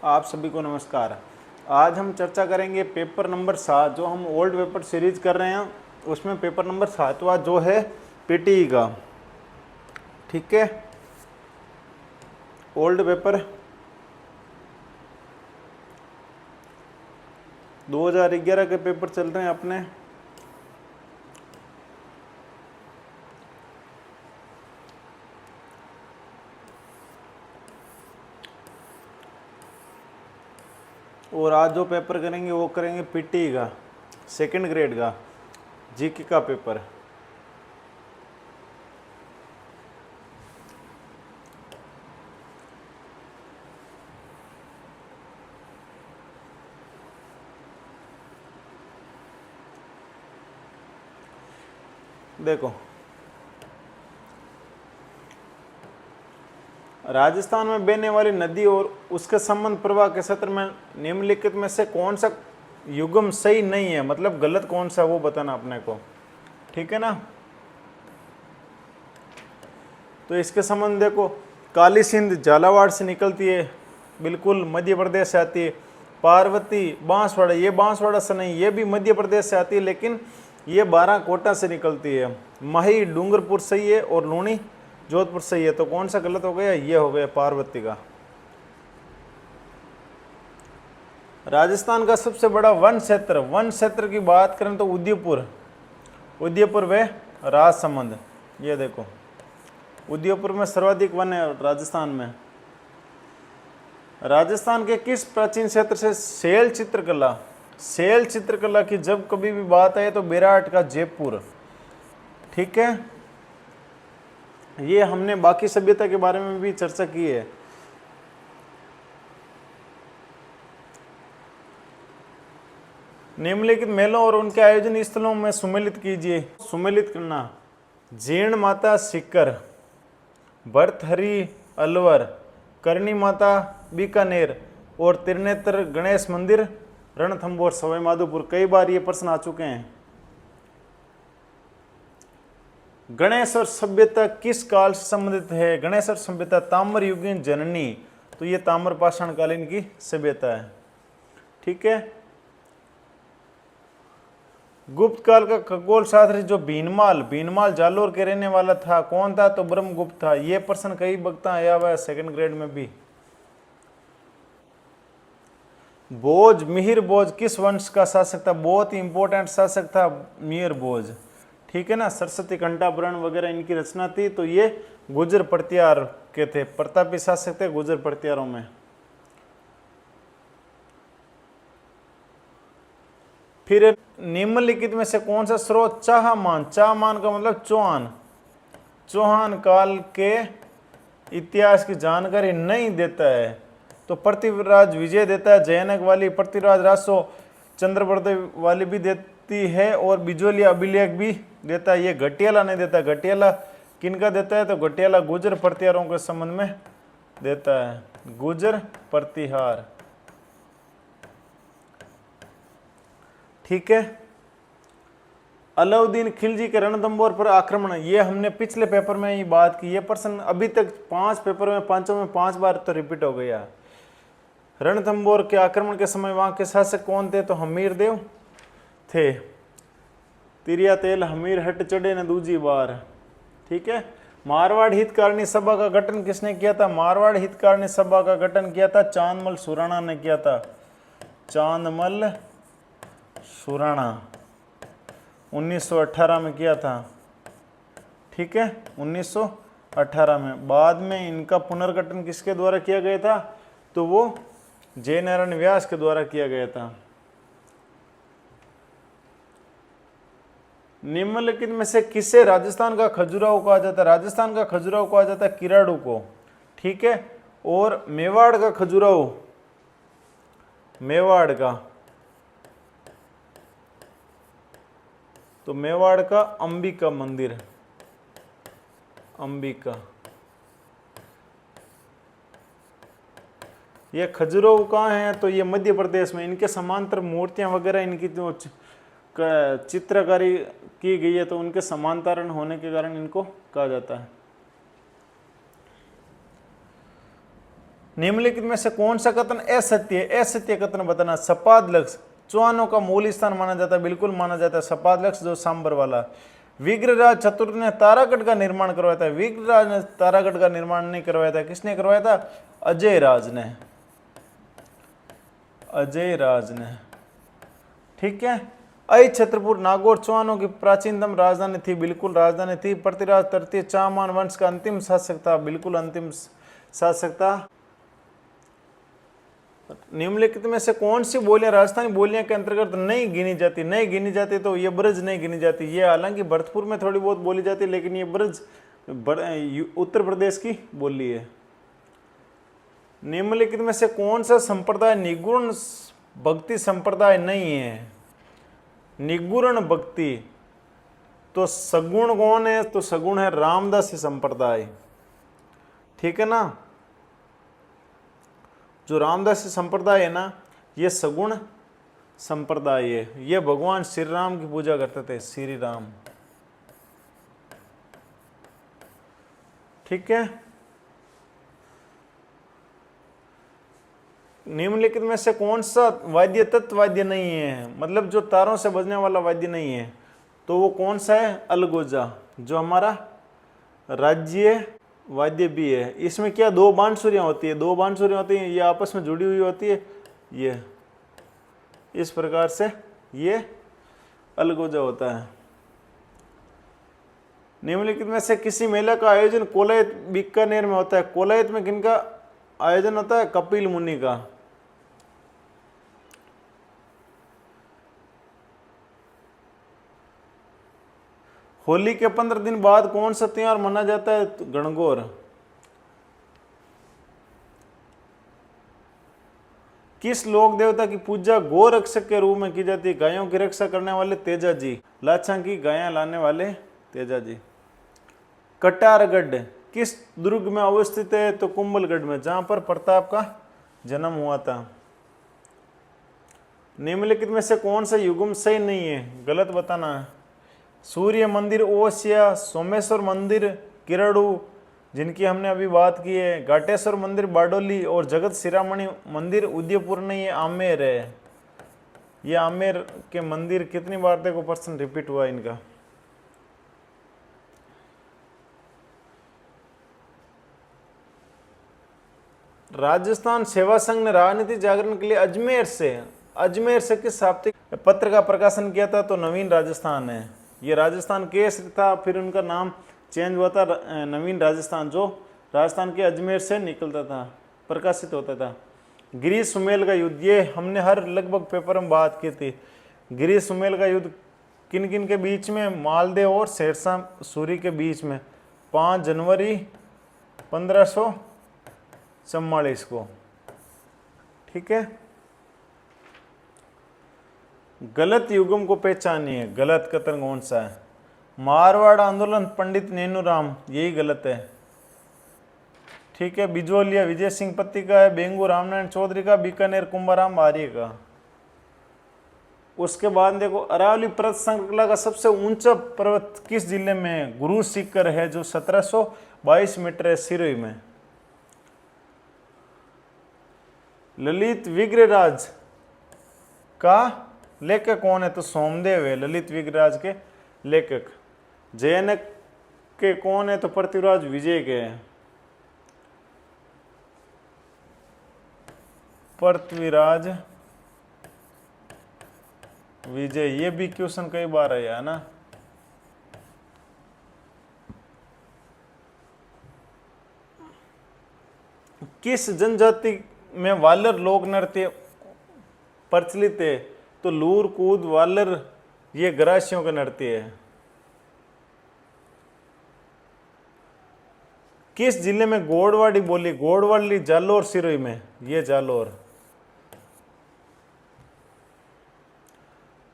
आप सभी को नमस्कार। आज हम चर्चा करेंगे पेपर नंबर 7, जो हम ओल्ड पेपर सीरीज कर रहे हैं उसमें पेपर नंबर 7वां जो है पीटीई का। ठीक है, ओल्ड पेपर 2011 के पेपर चल रहे हैं अपने। और आज जो पेपर करेंगे वो करेंगे पीटीई का, सेकंड ग्रेड का जीके का पेपर। देखो, राजस्थान में बहने वाली नदी और उसके संबंध प्रवाह के क्षेत्र में निम्नलिखित में से कौन सा युग्म सही नहीं है, मतलब गलत कौन सा, वो बताना अपने को। ठीक है ना। तो इसके संबंध देखो, काली सिंध झालावाड़ से निकलती है, बिल्कुल मध्य प्रदेश से आती है। पार्वती बांसवाड़ा, ये बांसवाड़ा से नहीं, ये भी मध्य प्रदेश से आती है, लेकिन ये 12 कोटा से निकलती है। माही डूंगरपुर सही है और लूणी जोधपुर सही है। तो कौन सा गलत हो गया? ये हो गया पार्वती का। राजस्थान का सबसे बड़ा वन क्षेत्र की बात करें तो उदयपुर व राजसमंद। ये देखो, उदयपुर में सर्वाधिक वन है राजस्थान में। राजस्थान के किस प्राचीन क्षेत्र से शैल चित्रकला की जब कभी भी बात आए तो बेराट का जयपुर। ठीक है, ये हमने बाकी सभ्यता के बारे में भी चर्चा की है। निम्नलिखित मेलों और उनके आयोजन स्थलों में सुमेलित कीजिए। सुमेलित करना: जीर्ण माता सीकर, भरथरी अलवर, करणी माता बीकानेर और त्रिनेत्र गणेश मंदिर रणथंभौर सवाई माधोपुर। कई बार ये प्रश्न आ चुके हैं। गणेश और सभ्यता किस काल से संबंधित है? गणेश और सभ्यता ताम्र युगीन जननी, तो ये ताम्र पाषाण कालीन की सभ्यता है। ठीक है। गुप्त काल का खगोल शास्त्री जो बीनमाल जालोर के रहने वाला था, कौन था? तो ब्रह्मगुप्त था। ये प्रश्न कई वक्ता आया हुआ है सेकंड ग्रेड में भी। मिहिर भोज किस वंश का शासक था? बहुत ही इंपॉर्टेंट शासक था मिहिर भोज। ठीक है ना। सरस्वती कंठाभरण वगैरह इनकी रचना थी। तो ये गुर्जर प्रतिहार के थे, प्रतापी शासक थे गुर्जर प्रतिहारों में। फिर निम्नलिखित में से कौन सा स्रोत चाहमान का मतलब चौहान काल के इतिहास की जानकारी नहीं देता है? तो पृथ्वीराज विजय देता है, जयनक वाली, पृथ्वीराज रासो, चंद्रवर्धन वाली भी देती है, और बिजोलिया अभिलेख भी देता है। ये घटियाला नहीं देता। घटियाला किनका देता है? तो घटियाला गुर्जर प्रतिहारों के संबंध में देता है। गुर्जर प्रतिहार। ठीक है। अलाउद्दीन खिलजी के रणथंभौर पर आक्रमण, ये हमने पिछले पेपर में ही बात की। ये प्रश्न अभी तक 5 पेपर में, 5 में 5 बार तो रिपीट हो गया। रणथंभौर के आक्रमण के समय वहां के शासक कौन थे? तो हमीर देव थे। तिरिया तेल हमीर हट चढ़े न दूजी बार। ठीक है। मारवाड़ हितकारिणी सभा का गठन किसने किया था? मारवाड़ हितकारिणी सभा का गठन किया था चांदमल सुराणा ने किया था। चांदमल सुराणा 1918 में किया था। ठीक है, 1918 में। बाद में इनका पुनर्गठन किसके द्वारा किया गया था? तो वो जयनारायण व्यास के द्वारा किया गया था। निम्नलिखित में से किसे राजस्थान का खजुराहो कहा जाता है? राजस्थान का खजुराहो कहा जाता है किराड़ू को। ठीक है। और मेवाड़ का खजुराहो, मेवाड़ का, तो मेवाड़ का अंबिका मंदिर, अंबिका। ये खजुराहो कहाँ है? तो ये मध्य प्रदेश में। इनके समांतर मूर्तियां वगैरह, इनकी जो चित्रकारी की गई है, तो उनके समांतरण होने के कारण इनको कहा जाता है। निम्नलिखित में से कौन सा कथन असत्य है? असत्य कथन बताना। सपादलक्ष चौहानों का मूल स्थान माना जाता है, बिल्कुल माना जाता है सपादलक्ष जो सांबर वाला। विग्रहराज चतुर्थ ने तारागढ़ का निर्माण करवाया था। विग्रहराज ने तारागढ़ का निर्माण नहीं करवाया था, किसने करवाया था? अजय राज ने, अजय राज ने। ठीक है। अय छत्रपुर नागौर चौहानों की प्राचीनतम राजधानी थी, बिल्कुल राजधानी थी। पृथ्वीराज तृतीय चाहमान वंश का अंतिम शासक था, बिल्कुल अंतिम शासक था। निम्नलिखित में से कौन सी बोलियां राजस्थानी बोलियां के अंतर्गत नहीं गिनी जाती? नहीं गिनी जाती तो ये ब्रज नहीं गिनी जाती। ये हालांकि भरतपुर में थोड़ी बहुत बोली जाती है, लेकिन ये ब्रज उत्तर प्रदेश की बोली है। निम्नलिखित में से कौन सा संप्रदाय निगुण भक्ति संप्रदाय नहीं है? निगुण भक्ति तो सगुण कौन है? तो सगुण है रामदासी संप्रदाय। ठीक है ना। जो रामदासी संप्रदाय है ना, ये सगुण संप्रदाय है। ये भगवान श्री राम की पूजा करते थे, श्री राम। ठीक है। निम्नलिखित में से कौन सा वाद्य तत्व वाद्य नहीं है? मतलब जो तारों से बजने वाला वाद्य नहीं है, तो वो कौन सा है? अलगोजा, जो हमारा राज्य वाद्य भी है। इसमें क्या दो बांसुरियां होती है? दो बांसुरियां होती हैं, ये आपस में जुड़ी हुई होती है। ये इस प्रकार से ये अलगोजा होता है। निम्नलिखित में से किसी मेला का आयोजन कोलायत बीकानेर में होता है? कोलायत में किनका आयोजन होता है? कपिल मुनि का। होली के 15 दिन बाद कौन सा त्योहार मना जाता है? तो गणगौर। किस लोक देवता की पूजा गौ रक्षक के रूप में की जाती है? गायों की रक्षा करने वाले तेजा जी, लाछा की गायें लाने वाले तेजा जी। कटारगढ़ किस दुर्ग में अवस्थित है? तो कुंभलगढ़ में, जहां पर प्रताप का जन्म हुआ था। निम्नलिखित में से कौन सा युग्म सही नहीं है? गलत बताना है। सूर्य मंदिर ओसिया, सोमेश्वर मंदिर किरड़ू जिनकी हमने अभी बात की है, घाटेश्वर मंदिर बारडोली और जगत शिरामणि मंदिर उदयपुर नहीं, ये आमेर है। ये आमेर के मंदिर कितनी बार देखो प्रश्न रिपीट हुआ इनका। राजस्थान सेवा संघ ने राजनीति जागरण के लिए अजमेर से किस साप्ताहिक पत्र का प्रकाशन किया था? तो नवीन राजस्थान है। ये राजस्थान केसरी था, फिर उनका नाम चेंज हुआ था नवीन राजस्थान, जो राजस्थान के अजमेर से निकलता था, प्रकाशित होता था। गिरी सुमेल का युद्ध, ये हमने हर लगभग पेपर में बात की थी। गिरी सुमेल का युद्ध किन किन के बीच में? मालदेव और शेरशाह सूरी के बीच में, 5 जनवरी 1544 को। ठीक है। गलत युग्म को पहचानिए। गलत कथन कौन सा है? मारवाड़ आंदोलन पंडित नेनूराम, यही गलत है। ठीक है। बिजोलिया विजय सिंह पत्ती का है, बेंगू रामनारायण चौधरी का, बीकानेर कुंभाराम आर्य का। उसके बाद देखो, अरावली पर्वत श्रृंखला का सबसे ऊंचा पर्वत किस जिले में है? गुरु शिखर है, जो 1722 मीटर है, सिरोही में। ललित विग्रहराज का लेखक कौन है? तो सोमदेव है, ललित विग्रहराज के लेखक। जयनक के कौन है? तो पृथ्वीराज विजय के हैं। पृथ्वीराज विजय, ये भी क्वेश्चन कई बार आया है ना। किस जनजाति में वालर लोक नृत्य प्रचलित है? तो लूर कूद वालर, ये गरासियों का नृत्य है। किस जिले में गोड़वाड़ी बोली? गोड़वाड़ी जालोर सिरोही में, ये जालोर।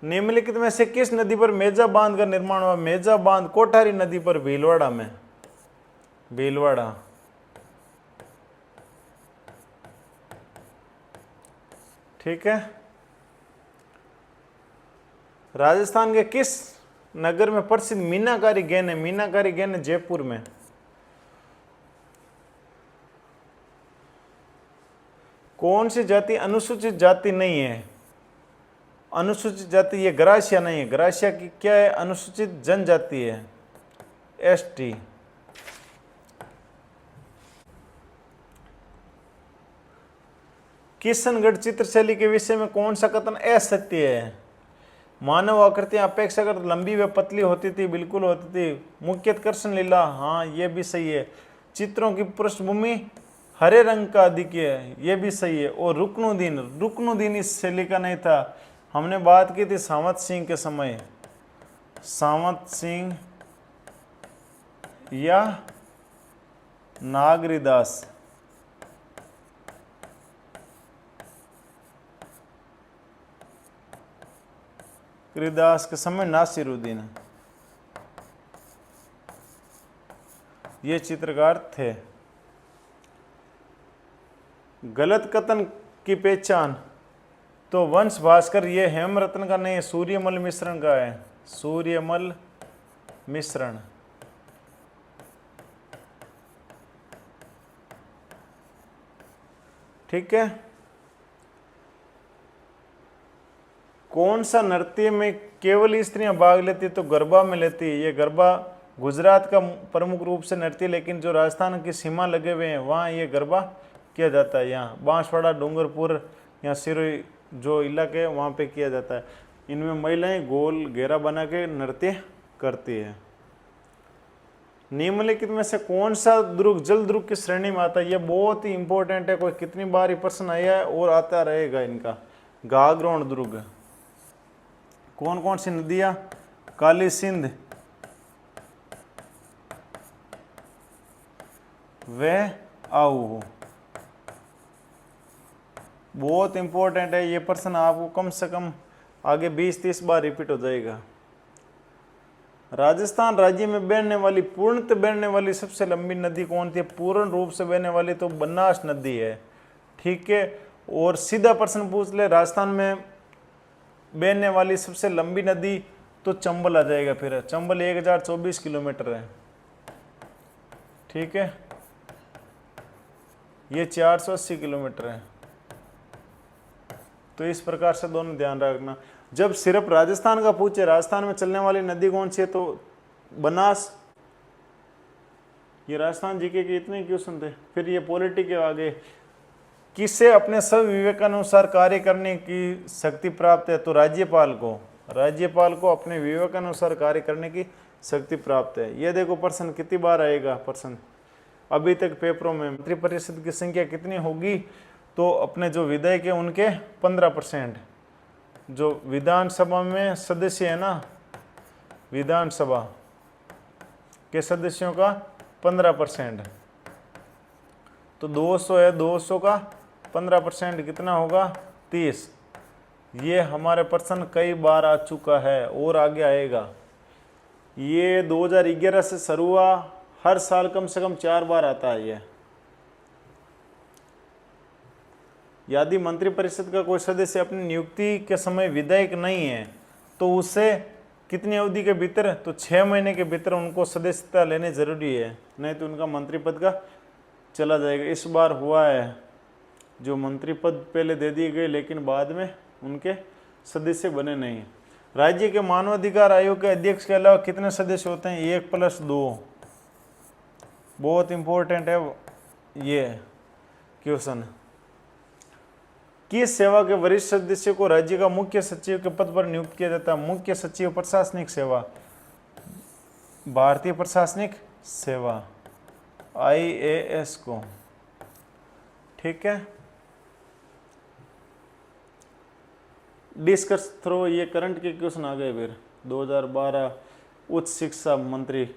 निम्नलिखित में से किस नदी पर मेजा बांध का निर्माण हुआ? मेजा बांध कोठारी नदी पर, भीलवाड़ा में, भीलवाड़ा। ठीक है। राजस्थान के किस नगर में प्रसिद्ध मीनाकारी गहने? मीनाकारी गहने जयपुर में। कौन सी जाति अनुसूचित जाति नहीं है? अनुसूचित जाति ये ग्रासिया नहीं है, ग्रासिया की क्या है? अनुसूचित जनजाति है, एसटी। किशनगढ़ चित्रशैली के विषय में कौन सा कथन असत्य है? मानव आकृतियां अपेक्षाकृत लंबी व पतली होती थी, बिल्कुल होती थी। मुख्यतः कृष्ण लीला, हाँ ये भी सही है। चित्रों की पृष्ठभूमि हरे रंग का अधिक है, ये भी सही है। और रुकनुद्दीन इस शैली का नहीं था। हमने बात की थी सावंत सिंह के समय, सावंत सिंह या नागरीदास। नागरीदास के समय नासिरुद्दीन, ये चित्रकार थे। गलत कथन की पहचान, तो वंश भास्कर ये हेमरत्न का नहीं है, सूर्यमल मिश्रण का है, सूर्यमल मिश्रण। ठीक है। कौन सा नृत्य में केवल स्त्रियां भाग लेती? तो गरबा में लेती है। ये गरबा गुजरात का प्रमुख रूप से नृत्य, लेकिन जो राजस्थान की सीमा लगे हुए हैं वहाँ ये गरबा किया जाता है। यहाँ बांसवाड़ा, डूंगरपुर या सिरोही जो इलाके वहाँ पे किया जाता है। इनमें महिलाएं गोल घेरा बना के नृत्य करती है। निम्नलिखित में से कौन सा दुर्ग जल दुर्ग की श्रेणी में आता है? ये बहुत ही इंपॉर्टेंट है, कोई कितनी बार ये प्रश्न आया है और आता रहेगा इनका। गागरोन दुर्ग। कौन कौन सी नदियां? काली सिंध वे आओ। बहुत इंपॉर्टेंट है ये प्रश्न, आपको कम से कम आगे 20-30 बार रिपीट हो जाएगा। राजस्थान राज्य में बहने वाली, पूर्णतः बहने वाली सबसे लंबी नदी कौन थी? पूर्ण रूप से बहने वाली तो बनास नदी है। ठीक है। और सीधा प्रश्न पूछ ले, राजस्थान में बहने वाली सबसे लंबी नदी, तो चंबल आ जाएगा। फिर चंबल 1024 किलोमीटर है। ठीक है। ये 480 किलोमीटर है। तो इस प्रकार से दोनों ध्यान रखना। जब सिर्फ राजस्थान का पूछे, राजस्थान में चलने वाली नदी कौन सी है, तो बनास। ये राजस्थान जीके के इतने क्वेश्चन थे। फिर ये पॉलिटी के आगे, किससे अपने सब विवेकानुसार कार्य करने की शक्ति प्राप्त है? तो राज्यपाल को अपने विवेकानुसार कार्य करने की शक्ति प्राप्त है। ये देखो प्रश्न कितनी बार आएगा प्रश्न अभी तक पेपरों में। मंत्रिपरिषद की संख्या कितनी होगी? तो अपने जो विधायक है उनके 15%। जो विधानसभा में सदस्य है ना, विधानसभा के सदस्यों का 15%। तो 200 है, 200 का 15% कितना होगा? 30। ये हमारे प्रश्न कई बार आ चुका है और आगे आएगा। ये 2011 से शुरू हुआ, हर साल कम से कम 4 बार आता है। ये यदि मंत्रिपरिषद का कोई सदस्य अपनी नियुक्ति के समय विधायक नहीं है तो उससे कितनी अवधि के भीतर? तो 6 महीने के भीतर उनको सदस्यता लेने जरूरी है, नहीं तो उनका मंत्री पद का चला जाएगा। इस बार हुआ है, जो मंत्री पद पहले दे दिए गए लेकिन बाद में उनके सदस्य बने नहीं। राज्य के मानवाधिकार आयोग के अध्यक्ष के अलावा कितने सदस्य होते हैं? 1+2। बहुत इंपॉर्टेंट है ये क्वेश्चन। किस सेवा के वरिष्ठ सदस्य को राज्य का मुख्य सचिव के पद पर नियुक्त किया जाता है? मुख्य सचिव प्रशासनिक सेवा, भारतीय प्रशासनिक सेवा, IAS को। ठीक है। डिस्कस थ्रो, ये करंट के क्वेश्चन आ गए। फिर 2012 उच्च शिक्षा मंत्री,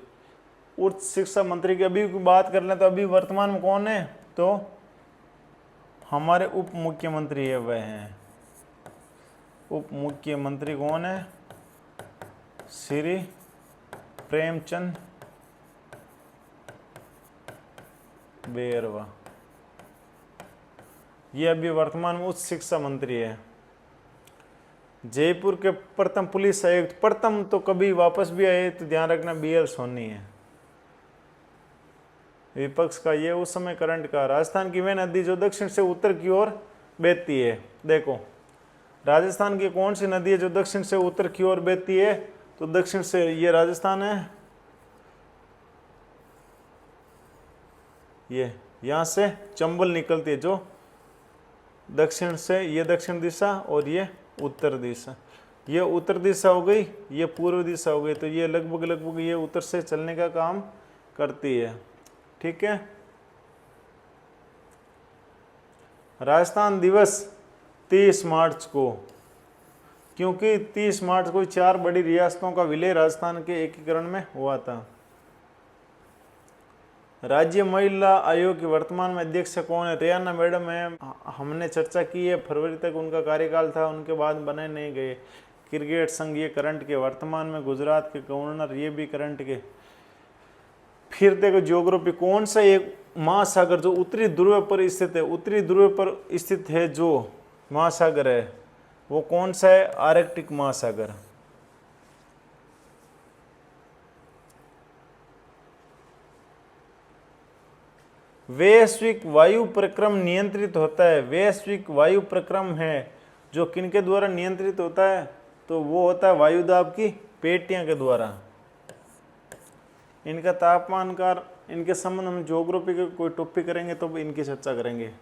उच्च शिक्षा मंत्री की अभी की बात कर लें तो अभी वर्तमान में कौन है? तो हमारे उप मुख्यमंत्री है, वह हैं। उप मुख्यमंत्री कौन है? श्री प्रेमचंद बेरवा। ये अभी वर्तमान में उच्च शिक्षा मंत्री है। जयपुर के प्रथम पुलिस आयुक्त, प्रथम तो कभी वापस भी आए तो ध्यान रखना BL सोनी है। विपक्ष का ये उस समय करंट का, राजस्थान की वह नदी जो दक्षिण से उत्तर की ओर बहती है। देखो राजस्थान की कौन सी नदी है जो दक्षिण से उत्तर की ओर बहती है, तो दक्षिण से ये राजस्थान है, ये यहाँ से चंबल निकलती है जो दक्षिण से, ये दक्षिण दिशा और ये उत्तर दिशा, ये उत्तर दिशा हो गई, ये पूर्व दिशा हो गई, तो ये लगभग लगभग ये उत्तर से चलने का काम करती है। ठीक है। राजस्थान दिवस 30 मार्च को, क्योंकि 30 मार्च को 4 बड़ी रियासतों का विलय राजस्थान के एकीकरण में हुआ था। राज्य महिला आयोग की वर्तमान में अध्यक्ष कौन है? रेयाना मैडम है, हमने चर्चा की है, फरवरी तक उनका कार्यकाल था, उनके बाद बने नहीं गए। क्रिकेट संघ ये करंट के, वर्तमान में गुजरात के गवर्नर, ये भी करंट के। फिर देखो ज्योग्राफी, कौन सा एक महासागर जो उत्तरी ध्रुव पर स्थित है, उत्तरी ध्रुव पर स्थित है जो महासागर है वो कौन सा है? आर्कटिक महासागर। वैश्विक वायु प्रक्रम नियंत्रित होता है, वैश्विक वायु प्रक्रम है जो किनके द्वारा नियंत्रित होता है? तो वो होता है वायुदाब की पेटियां के द्वारा। इनका तापमान का, इनके संबंध में ज्योग्राफी के कोई टॉपिक करेंगे तो इनकी चर्चा करेंगे।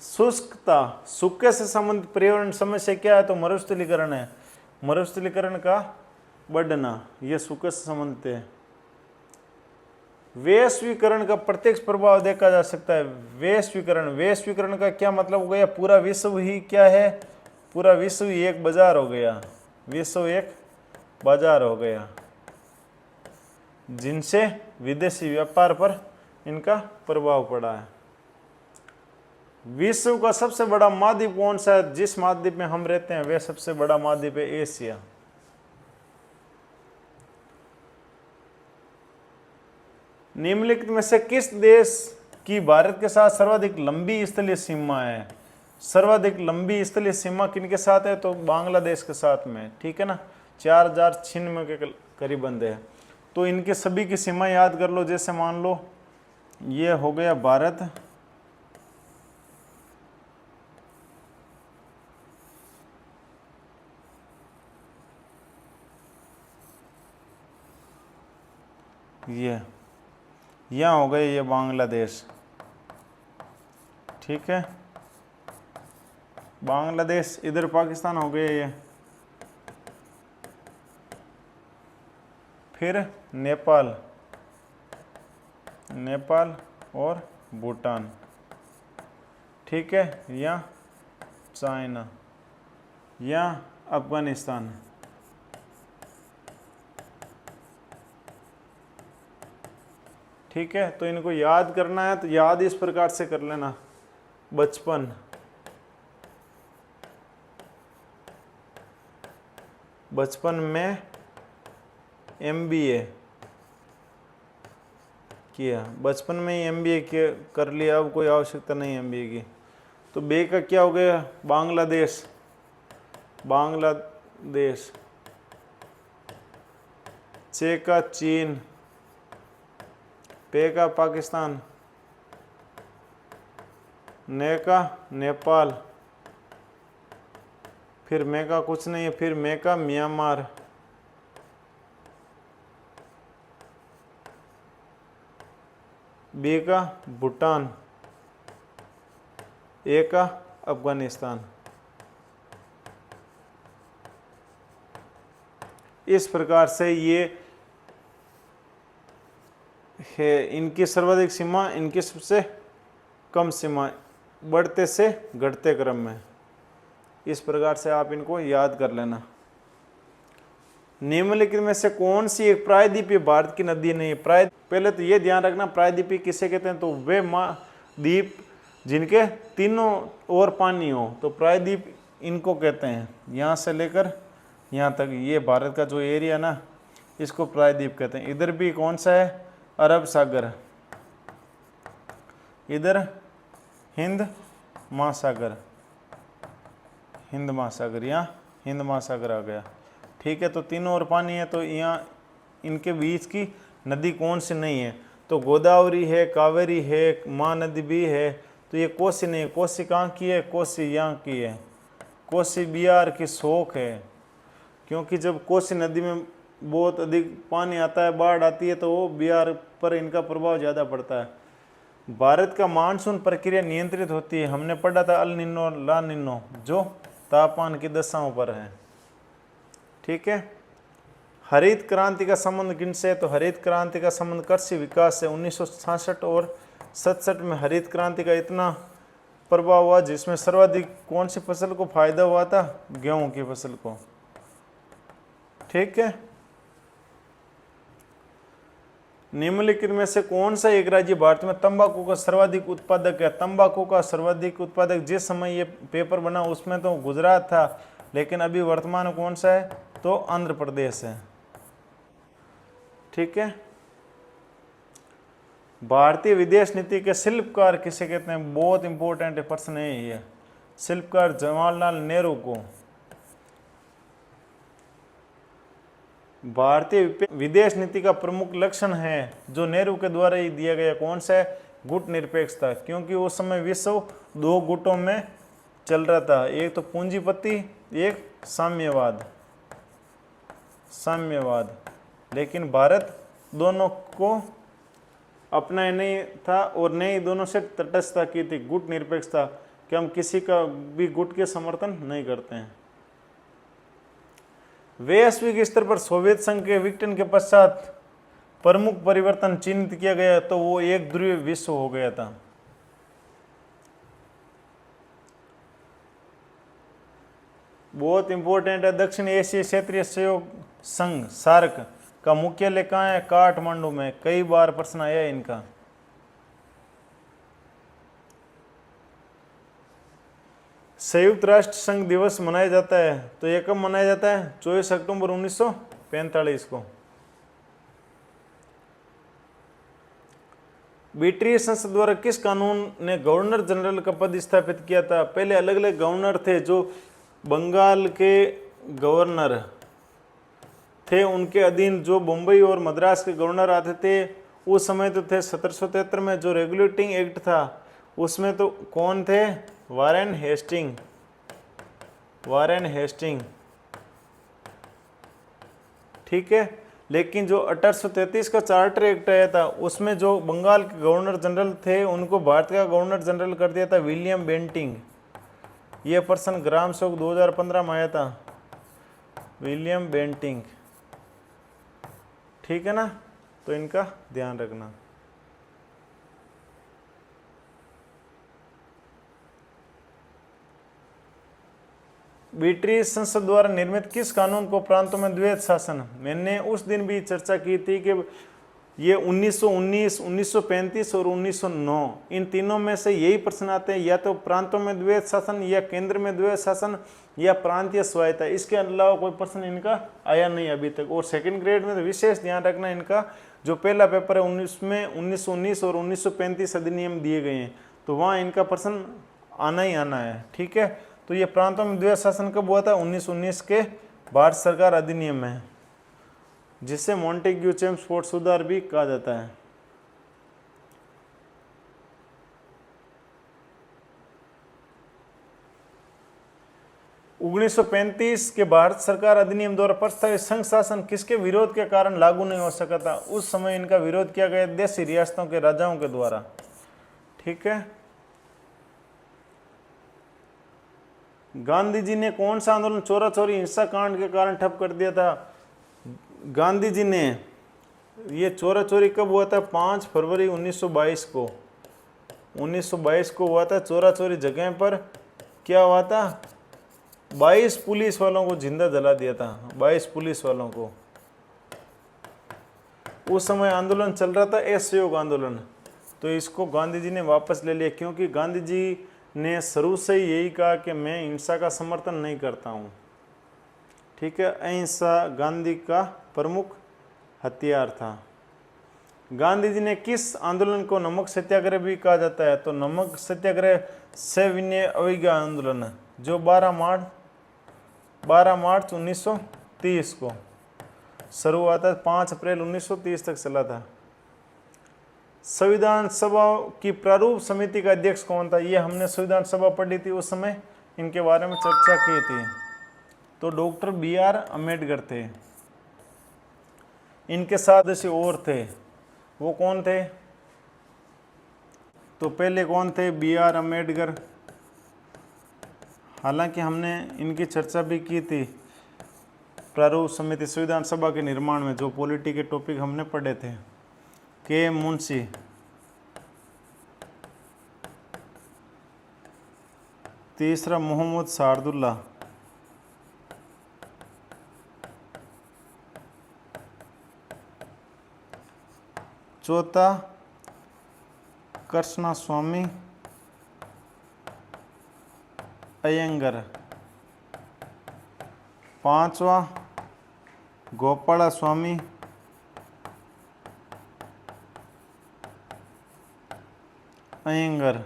शुष्कता, सूखे से संबंधित पर्यावरण समस्या क्या है? तो मरुस्थलीकरण है, मरुस्थलीकरण का बढ़ना, यह सूखे से संबंधित है। वैश्वीकरण का प्रत्यक्ष प्रभाव देखा जा सकता है। वैश्वीकरण, वैश्वीकरण का क्या मतलब हो गया? पूरा विश्व ही क्या है? पूरा विश्व ही एक बाजार हो गया, विश्व एक बाजार हो गया, जिनसे विदेशी व्यापार पर इनका प्रभाव पड़ा है। विश्व का सबसे बड़ा महाद्वीप कौन सा है? जिस महाद्वीप में हम रहते हैं वह सबसे बड़ा महाद्वीप है एशिया। निम्नलिखित में से किस देश की भारत के साथ सर्वाधिक लंबी स्थलीय सीमा है? सर्वाधिक लंबी स्थलीय सीमा किनके साथ है? तो बांग्लादेश के साथ में। ठीक है ना, 4096 के करीबन है। तो इनके सभी की सीमा याद कर लो। जैसे मान लो ये हो गया भारत, ये यहाँ हो गए ये बांग्लादेश। ठीक है, बांग्लादेश, इधर पाकिस्तान हो गए ये, फिर नेपाल, नेपाल और भूटान। ठीक है, यहाँ चाइना, यहाँ अफगानिस्तान। ठीक है, तो इनको याद करना है तो याद इस प्रकार से कर लेना। बचपन, बचपन में MBA किया, बचपन में ही MBA किया कर लिया, अब कोई आवश्यकता नहीं MBA की। तो बे का क्या हो गया? बांग्लादेश, बांग्लादेश। चे का चीन, पे का पाकिस्तान, ने का नेपाल, फिर मैं का कुछ नहीं है, फिर मैं का म्यांमार, बी का भूटान, ए का अफगानिस्तान। इस प्रकार से ये है इनकी सर्वाधिक सीमा, इनकी सबसे कम सीमा, बढ़ते से घटते क्रम में। इस प्रकार से आप इनको याद कर लेना। निम्नलिखित में से कौन सी एक प्रायद्वीपीय भारत की नदी नहीं है? पहले तो ये ध्यान रखना, प्रायद्वीपीय किसे कहते हैं? तो वे महाद्वीप जिनके तीनों ओर पानी हो, तो प्रायद्वीप इनको कहते हैं। यहाँ से लेकर यहाँ तक ये भारत का जो एरिया ना, इसको प्रायद्वीप कहते हैं। इधर भी कौन सा है? अरब सागर, इधर हिंद महासागर, हिंद महासागर, यहाँ हिंद महासागर आ गया। ठीक है, तो तीनों ओर पानी है, तो यहाँ इनके बीच की नदी कौन सी नहीं है? तो गोदावरी है, कावेरी है, महानदी भी है। तो ये कोसी नहीं, कोसी कहाँ की है, कोसी यहाँ की है, कोसी बिहार की शोक है। क्योंकि जब कोसी नदी में बहुत अधिक पानी आता है, बाढ़ आती है, तो वो बिहार पर इनका प्रभाव ज़्यादा पड़ता है। भारत का मानसून प्रक्रिया नियंत्रित होती है, हमने पढ़ा था अल निनो ला निनो, जो तापमान की दशाओं पर है। ठीक है। हरित क्रांति का संबंध किनसे है, तो हरित क्रांति का संबंध कृषि विकास से। 1966 और 67 में हरित क्रांति का इतना प्रभाव हुआ, जिसमें सर्वाधिक कौन सी फसल को फायदा हुआ था, गेहूं की फसल को। ठीक है। निम्नलिखित में से कौन सा एक राज्य भारत में तंबाकू का सर्वाधिक उत्पादक है। तंबाकू का सर्वाधिक उत्पादक जिस समय ये पेपर बना उसमें तो गुजरात था, लेकिन अभी वर्तमान में कौन सा है, तो आंध्र प्रदेश है। ठीक है। भारतीय विदेश नीति के शिल्पकार किसे कहते हैं, बहुत इंपॉर्टेंट प्रश्न है ये। शिल्पकार जवाहरलाल नेहरू को। भारतीय विदेश नीति का प्रमुख लक्षण है जो नेहरू के द्वारा ही दिया गया, कौन सा है, गुट निरपेक्षता। क्योंकि उस समय विश्व दो गुटों में चल रहा था, एक तो पूंजीपति, एक साम्यवाद। लेकिन भारत दोनों को अपना नहीं था और नहीं दोनों से तटस्थता की थी, गुट निरपेक्षता, कि हम किसी का भी गुट के समर्थन नहीं करते हैं। वैश्विक स्तर पर सोवियत संघ के विघटन के पश्चात प्रमुख परिवर्तन चिन्हित किया गया, तो वो एक ध्रुवीय विश्व हो गया था। बहुत इंपॉर्टेंट है। दक्षिण एशिया क्षेत्रीय सहयोग संघ सार्क का मुख्यालय कहाँ है, काठमांडू में। कई बार प्रश्न आया है इनका। संयुक्त राष्ट्र संघ दिवस मनाया जाता है, तो यह कब मनाया जाता है, 24 अक्टूबर 1945 को। ब्रिटिश संसद द्वारा किस कानून ने गवर्नर जनरल का पद स्थापित किया था। पहले अलग अलग गवर्नर थे, जो बंगाल के गवर्नर थे उनके अधीन जो मुंबई और मद्रास के गवर्नर आते थे उस समय तो थे। 1773 में जो रेगुलेटिंग एक्ट था उसमें तो कौन थे, वारेन हेस्टिंग। ठीक है। लेकिन जो 1833 का चार्टर एक्ट आया था उसमें जो बंगाल के गवर्नर जनरल थे उनको भारत का गवर्नर जनरल कर दिया था विलियम बेंटिंग। ये प्रश्न ग्राम सेवक 2015 में आया था, विलियम बेंटिंग। ठीक है ना, तो इनका ध्यान रखना। ब्रिटिश संसद द्वारा निर्मित किस कानून को प्रांतों में द्वैत शासन। मैंने उस दिन भी चर्चा की थी कि ये 1919, 1935 और 1909 इन तीनों में से यही प्रश्न आते हैं, या तो प्रांतों में द्वैत शासन, या केंद्र में द्वैत शासन, या प्रांतीय स्वायत्ता। इसके अलावा कोई प्रश्न इनका आया नहीं अभी तक। और सेकंड ग्रेड में तो विशेष ध्यान रखना, इनका जो पहला पेपर है 1919 और 1935 अधिनियम दिए गए हैं, तो वहाँ इनका प्रश्न आना ही आना है। ठीक है। तो ये प्रांतों में द्वैत शासन कब हुआ था, 1919 के भारत सरकार अधिनियम में, जिसे मॉन्टेग्यू चेम्सफोर्ड सुधार भी कहा जाता है। उन्नीस सौ 1935 के भारत सरकार अधिनियम द्वारा प्रस्तावित संघ शासन किसके विरोध के कारण लागू नहीं हो सका था। उस समय इनका विरोध किया गया देशी रियासतों के राजाओं के द्वारा। ठीक है। गांधी जी ने कौन सा आंदोलन चोरा चोरी हिंसा कांड के कारण ठप कर दिया था। गांधी जी ने ये चोरा चोरी कब हुआ था, 5 फरवरी 1922 को। 1922 को हुआ था चोरा चोरी जगह पर। क्या हुआ था, 22 पुलिस वालों को जिंदा जला दिया था, 22 पुलिस वालों को। उस समय आंदोलन चल रहा था असहयोग आंदोलन, तो इसको गांधी जी ने वापस ले लिया, क्योंकि गांधी जी ने शुरू से ही यही कहा कि मैं हिंसा का समर्थन नहीं करता हूँ। ठीक है। अहिंसा गांधी का प्रमुख हथियार था। गांधी जी ने किस आंदोलन को नमक सत्याग्रह भी कहा जाता है, तो नमक सत्याग्रह सविनय अवज्ञा आंदोलन, जो 12 मार्च 1930 को शुरू हुआ था, 5 अप्रैल 1930 तक चला था। संविधान सभा की प्रारूप समिति का अध्यक्ष कौन था? ये हमने संविधान सभा पढ़ी थी, उस समय इनके बारे में चर्चा की थी। तो डॉक्टर BR अम्बेडकर थे। इनके साथ सदस्य और थे, वो कौन थे? तो पहले कौन थे? BR अम्बेडकर। हालांकि हमने इनकी चर्चा भी की थी प्रारूप समिति संविधान सभा के निर्माण में, जो पॉलिटी के टॉपिक हमने पढ़े थे। के मुंशी, तीसरा मोहम्मद शार्दुल्ला, चौथा कृष्णा स्वामी अयंगर, पांचवा गोपाला स्वामी अयंगर,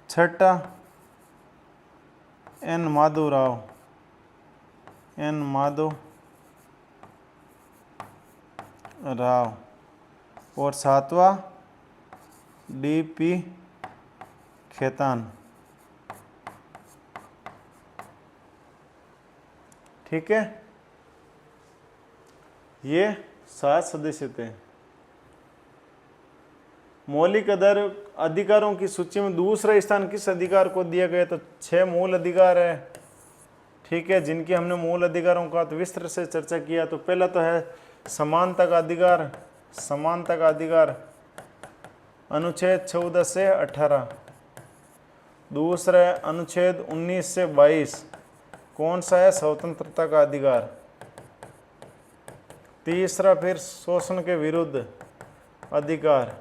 छठा N माधवराव, N माधव राव, और सातवां DP खेतान। ठीक है, ये 7 सदस्य थे। मौलिक अधिकारों की सूची में दूसरा स्थान किस अधिकार को दिया गया? तो 6 मूल अधिकार है। ठीक है, जिनकी हमने मूल अधिकारों का तो विस्तृत से चर्चा किया। तो पहला तो है समानता का अधिकार। समानता का अधिकार अनुच्छेद 14 से 18। दूसरा है अनुच्छेद 19 से 22। कौन सा है? स्वतंत्रता का अधिकार। तीसरा फिर शोषण के विरुद्ध अधिकार,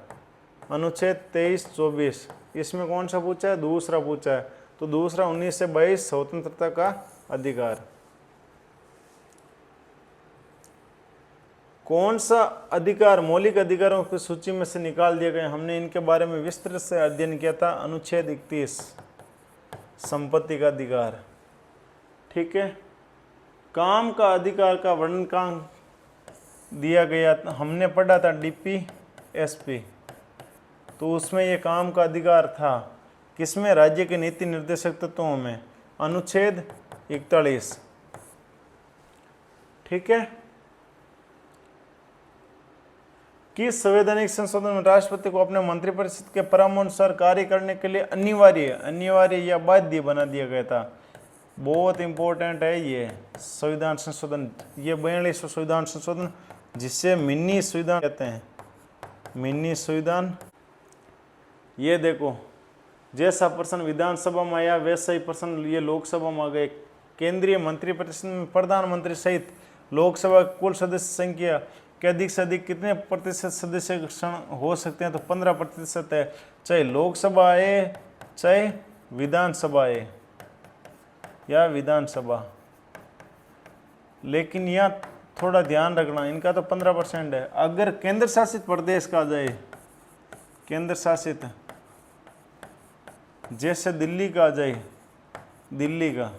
अनुच्छेद 23-24। इसमें कौन सा पूछा है? दूसरा पूछा है। तो दूसरा 19 से 22 स्वतंत्रता का अधिकार। कौन सा अधिकार मौलिक अधिकारों की सूची में से निकाल दिए गए? हमने इनके बारे में विस्तृत से अध्ययन किया था। अनुच्छेद 31 संपत्ति का अधिकार। ठीक है, काम का अधिकार का वर्णन कहाँ दिया गया? हमने पढ़ा था DPSP। तो उसमें ये काम का अधिकार था किसमें? राज्य के नीति निर्देशक तत्वों में, अनुच्छेद 41। ठीक है, किस संवैधानिक संशोधन में राष्ट्रपति को अपने मंत्रिपरिषद के परामर्शानुसार कार्य करने के लिए अनिवार्य या बाध्य बना दिया गया था? बहुत इंपॉर्टेंट है ये संविधान संशोधन, ये 42वां संविधान संशोधन, जिसे मिनी संविधान कहते हैं। मिनी संविधान। ये देखो, जैसा प्रश्न विधानसभा में आया वैसा ही प्रश्न ये लोकसभा में आ गए। केंद्रीय मंत्रिपरिषद में प्रधानमंत्री सहित लोकसभा कुल सदस्य संख्या के अधिक से अधिक कितने प्रतिशत सदस्य हो सकते हैं? तो 15% है, चाहे लोकसभा आए चाहे विधानसभा आए या विधानसभा। लेकिन यहाँ थोड़ा ध्यान रखना, इनका तो 15% है। अगर केंद्र शासित प्रदेश का आ जाए, केंद्र शासित जैसे दिल्ली का आ जाए, दिल्ली का,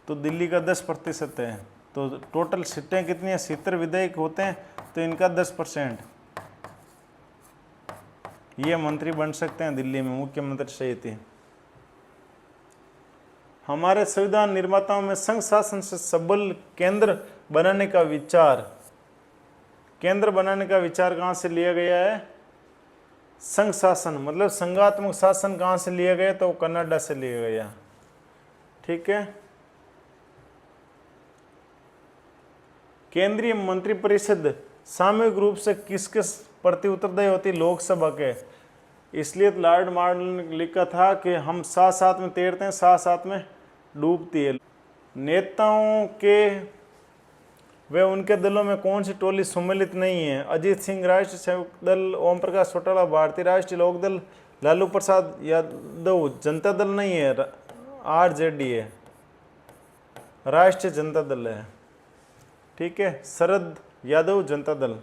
तो दिल्ली का 10% है। तो टोटल सीटें कितनी है? 70 विधायक होते हैं, तो इनका 10%। ये मंत्री बन सकते हैं दिल्ली में, मुख्यमंत्री सहित। हमारे संविधान निर्माताओं में संघ शासन से सबल केंद्र बनाने का विचार, केंद्र बनाने का विचार कहाँ से लिया गया है? संघ शासन मतलब संघात्मक शासन कहाँ से लिया गया? तो कनाडा से लिया गया। ठीक है, केंद्रीय मंत्रिपरिषद सामूहिक रूप से किसके प्रति उत्तरदायी होती? लोकसभा के। इसलिए लॉर्ड मार्टन ने लिखा था कि हम साथ साथ में तैरते हैं, साथ साथ में डूबती है। नेताओं के वे उनके दलों में कौन सी टोली सम्मिलित नहीं है? अजीत सिंह राष्ट्रीय सेवक दल, ओम प्रकाश चौटाला भारतीय राष्ट्रीय लोक दल, लालू प्रसाद यादव जनता दल नहीं है, RJD है, राष्ट्रीय जनता दल है। ठीक है, शरद यादव जनता दल।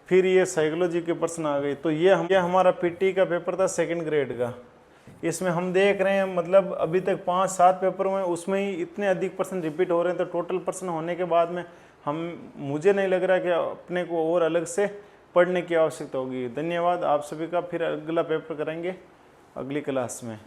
फिर ये साइकोलॉजी के प्रश्न आ गए। तो ये हमारा PT का पेपर था 2nd ग्रेड का। इसमें हम देख रहे हैं मतलब अभी तक 5-7 पेपर में उसमें ही इतने अधिक प्रश्न रिपीट हो रहे हैं। तो टोटल प्रश्न होने के बाद में मुझे नहीं लग रहा कि अपने को और अलग से पढ़ने की आवश्यकता होगी। धन्यवाद आप सभी का। फिर अगला पेपर करेंगे अगली क्लास में।